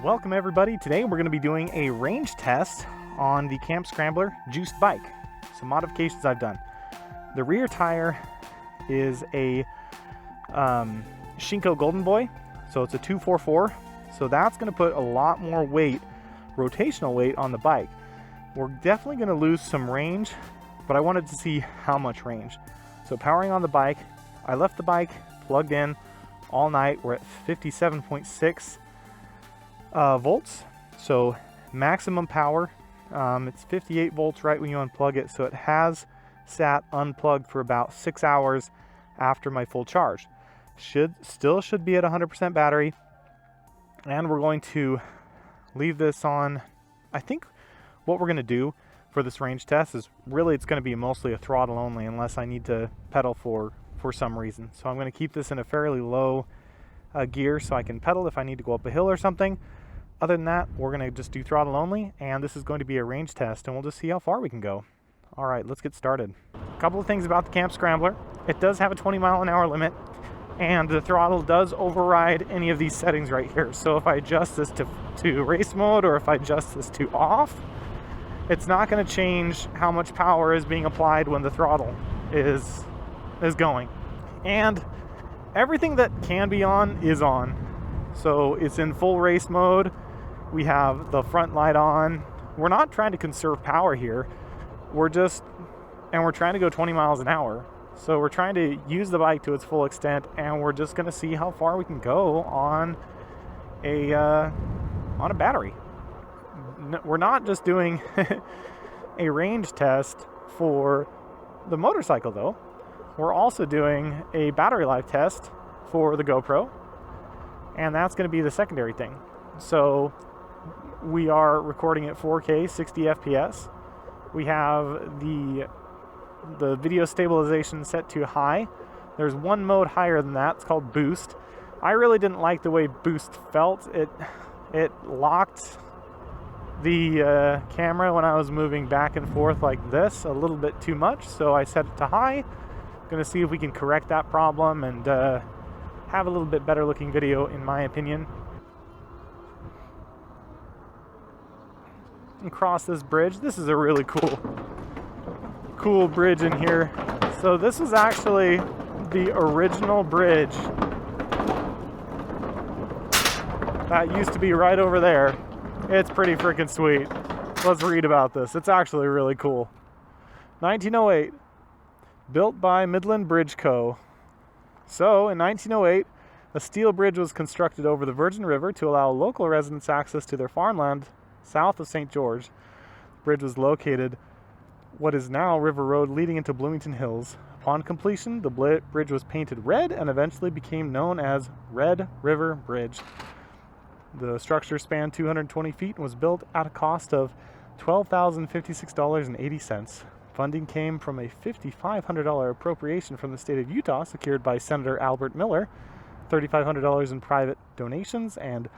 Welcome everybody. Today we're going to be doing a range test on the CampScrambler Juiced bike. Some modifications I've done. The rear tire is a Shinko Golden Boy, so it's a 244. So that's going to put a lot more weight, rotational weight, on the bike. We're definitely going to lose some range, but I wanted to see how much range. So powering on the bike, I left the bike plugged in all night. We're at 57.6 volts, so maximum power. It's 58 volts right when you unplug it, so it has sat unplugged for about 6 hours after my full charge. Still should be at 100% battery, and we're going to leave this on. I think what we're going to do for this range test is really it's going to be mostly a throttle only, unless I need to pedal for some reason. So I'm going to keep this in a fairly low gear so I can pedal if I need to go up a hill or something. Other than that, we're going to just do throttle only, and this is going to be a range test, and we'll just see how far we can go. All right, let's get started. A couple of things about the CampScrambler. It does have a 20-mile-an-hour limit, and the throttle does override any of these settings right here. So if I adjust this to race mode, or if I adjust this to off, it's not going to change how much power is being applied when the throttle is going. And everything that can be on is on. So it's in full race mode. We have the front light on. We're not trying to conserve power here. We're trying to go 20 miles an hour. So we're trying to use the bike to its full extent, and we're just going to see how far we can go on a battery. We're not just doing a range test for the motorcycle though. We're also doing a battery life test for the GoPro, and that's going to be the secondary thing. So we are recording at 4K 60 FPS. We have the video stabilization set to high. There's one mode higher than that. It's called Boost. I really didn't like the way Boost felt. It locked the camera when I was moving back and forth like this a little bit too much, so I set it to high. Going to see if we can correct that problem and have a little bit better looking video, in my opinion. And cross this bridge. This is a really cool bridge in here. So this was actually the original bridge that used to be right over there. It's pretty freaking sweet. Let's read about this. It's actually really cool. 1908, built by Midland Bridge Co. So in 1908, a steel bridge was constructed over the Virgin River to allow local residents access to their farmland south of St. George. The bridge was located what is now River Road, leading into Bloomington Hills. Upon completion, the bridge was painted red and eventually became known as Red River Bridge. The structure spanned 220 feet and was built at a cost of $12,056.80. Funding came from a $5,500 appropriation from the state of Utah, secured by Senator Albert Miller, $3,500 in private donations, and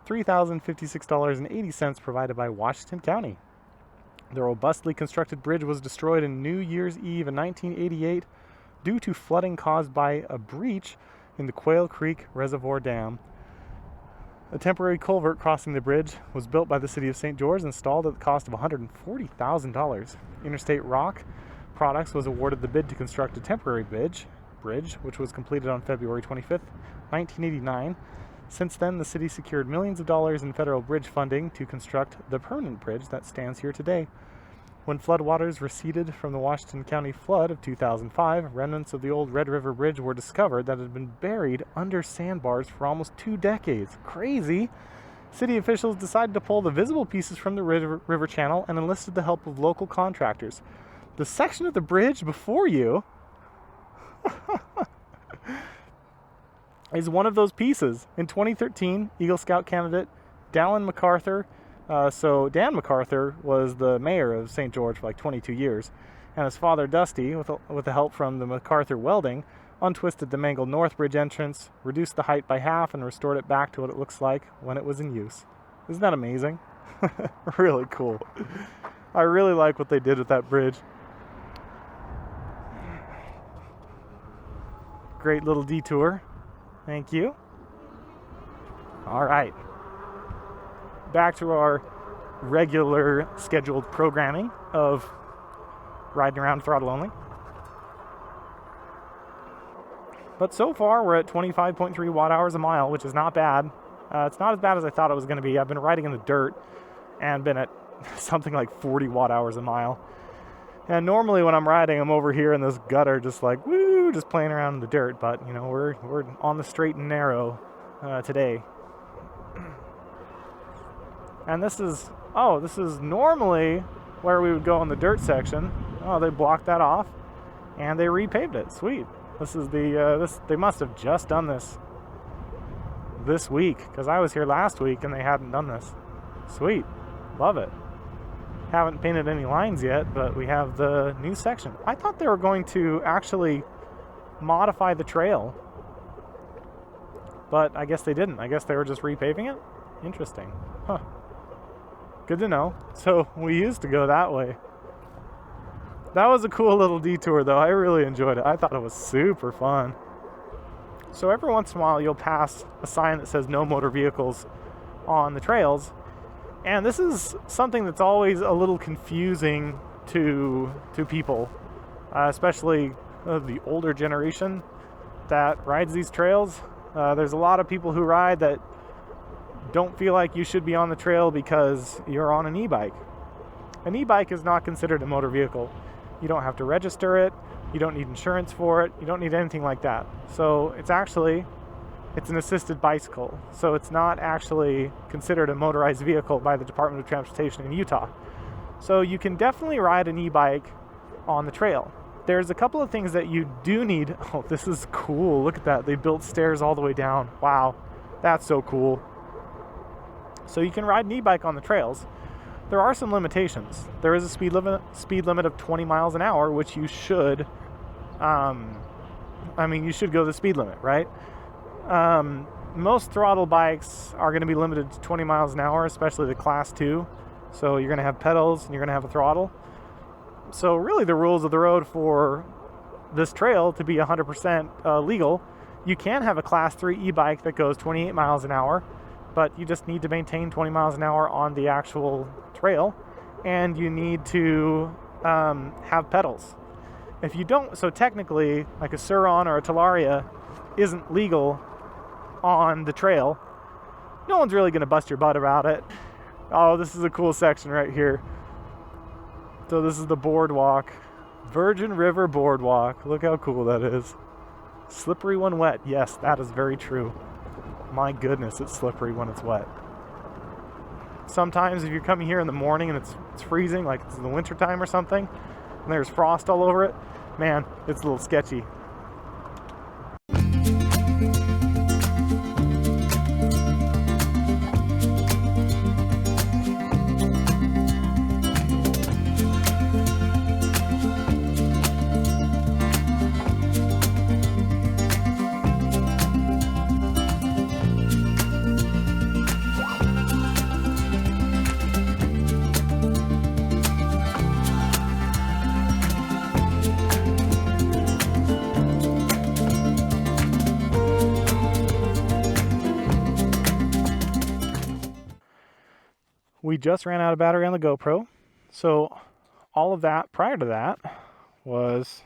$3,056.80 provided by Washington County. The robustly constructed bridge was destroyed on New Year's Eve in 1988 due to flooding caused by a breach in the Quail Creek Reservoir Dam. A temporary culvert crossing the bridge was built by the city of St. George, installed at the cost of $140,000. Interstate Rock Products was awarded the bid to construct a temporary bridge, which was completed on February 25th, 1989. Since then, the city secured millions of dollars in federal bridge funding to construct the permanent bridge that stands here today. When floodwaters receded from the Washington County flood of 2005, remnants of the old Red River Bridge were discovered that had been buried under sandbars for almost 2 decades. Crazy! City officials decided to pull the visible pieces from the river channel and enlisted the help of local contractors. The section of the bridge before you is one of those pieces. In 2013, Eagle Scout candidate Dan MacArthur was the mayor of St. George for like 22 years, and his father Dusty, with the help from the MacArthur Welding, untwisted the mangled North Bridge entrance, reduced the height by half, and restored it back to what it looks like when it was in use. Isn't that amazing? Really cool. I really like what they did with that bridge. Great little detour. Thank you. All right. back to our regular scheduled programming of riding around throttle only. But so far we're at 25.3 watt hours a mile, which is not bad. It's not as bad as I thought it was going to be. I've been riding in the dirt and been at something like 40 watt hours a mile. And normally when I'm riding, I'm over here in this gutter just like, woo, just playing around in the dirt. But, you know, we're on the straight and narrow today. And this is normally where we would go in the dirt section. Oh, they blocked that off and they repaved it. Sweet. This is they must have just done this week, because I was here last week and they hadn't done this. Sweet. Love it. Haven't painted any lines yet, but we have the new section. I thought they were going to actually modify the trail, but I guess they didn't. I guess they were just repaving it. Interesting. Huh. Good to know. So we used to go that way. That was a cool little detour though. I really enjoyed it. I thought it was super fun. So every once in a while you'll pass a sign that says no motor vehicles on the trails. And this is something that's always a little confusing to people, especially the older generation that rides these trails. There's a lot of people who ride that don't feel like you should be on the trail because you're on an e-bike. An e-bike is not considered a motor vehicle. You don't have to register it. You don't need insurance for it. You don't need anything like that. So it's an assisted bicycle. So it's not actually considered a motorized vehicle by the Department of Transportation in Utah. So you can definitely ride an e-bike on the trail. There's a couple of things that you do need. Oh, this is cool. Look at that. They built stairs all the way down. Wow. That's so cool. So you can ride an e-bike on the trails. There are some limitations. There is a speed limit of 20 miles an hour, which you should, you should go the speed limit, right? Most throttle bikes are going to be limited to 20 miles an hour, especially the class 2. So you're going to have pedals and you're going to have a throttle. So really the rules of the road for this trail to be 100% legal, you can have a class 3 e-bike that goes 28 miles an hour, but you just need to maintain 20 miles an hour on the actual trail, and you need to have pedals. If you don't, so technically, like a Sur-Ron or a Talaria isn't legal on the trail. No one's really going to bust your butt about it. Oh, this is a cool section right here. So this is the boardwalk. Virgin River Boardwalk. Look how cool that is. Slippery when wet. Yes, that is very true. My goodness, it's slippery when it's wet. Sometimes if you're coming here in the morning and it's freezing, like it's in the winter time or something, and there's frost all over it, man, it's a little sketchy. We just ran out of battery on the GoPro, so all of that prior to that was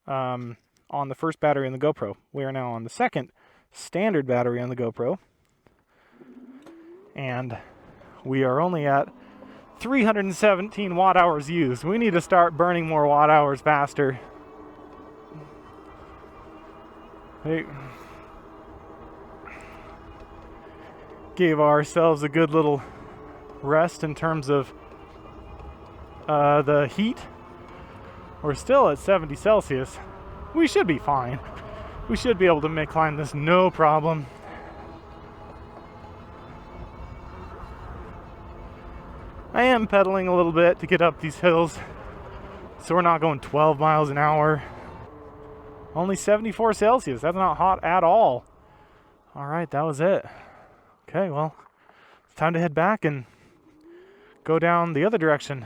on the first battery on the GoPro. We are now on the second standard battery on the GoPro, and we are only at 317 watt hours used. We need to start burning more watt hours faster. Hey, gave ourselves a good little rest in terms of the heat. We're still at 70 Celsius. We should be fine. We should be able to climb this no problem. I am pedaling a little bit to get up these hills, so we're not going 12 miles an hour. Only 74 Celsius. That's not hot at all. All right, that was it. Okay, well, it's time to head back and go down the other direction.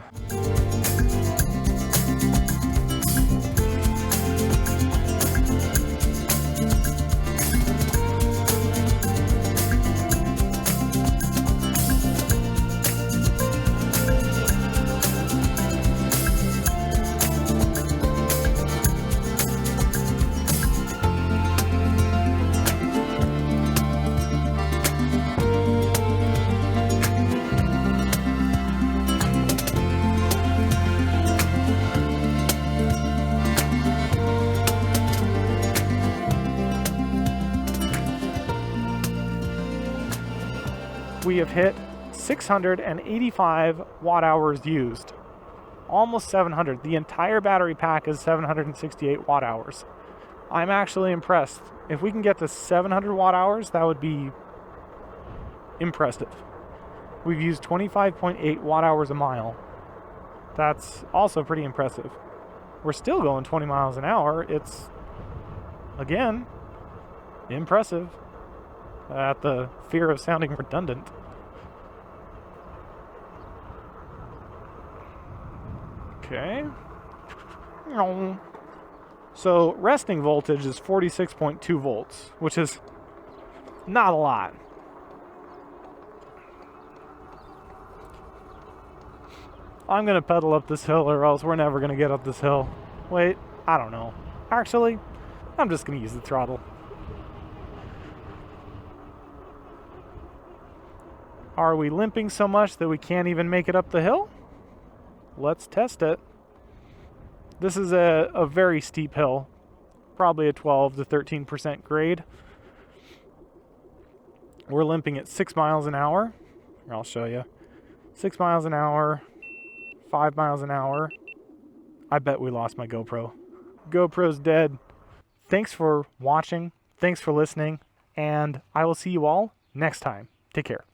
we have hit 685 watt hours used. Almost 700. The entire battery pack is 768 watt hours. I'm actually impressed. If we can get to 700 watt hours, that would be impressive. We've used 25.8 watt hours a mile. That's also pretty impressive. We're still going 20 miles an hour. It's, again, impressive. At the fear of sounding redundant. Okay. So resting voltage is 46.2 volts, which is not a lot. I'm going to pedal up this hill or else we're never going to get up this hill. Wait, I don't know. Actually, I'm just going to use the throttle. Are we limping so much that we can't even make it up the hill? Let's test it. This is a very steep hill, probably a 12 to 13% grade. We're limping at 6 miles an hour. Here, I'll show you. 6 miles an hour, 5 miles an hour. I bet we lost my GoPro. GoPro's dead. Thanks for watching. Thanks for listening. And I will see you all next time. Take care.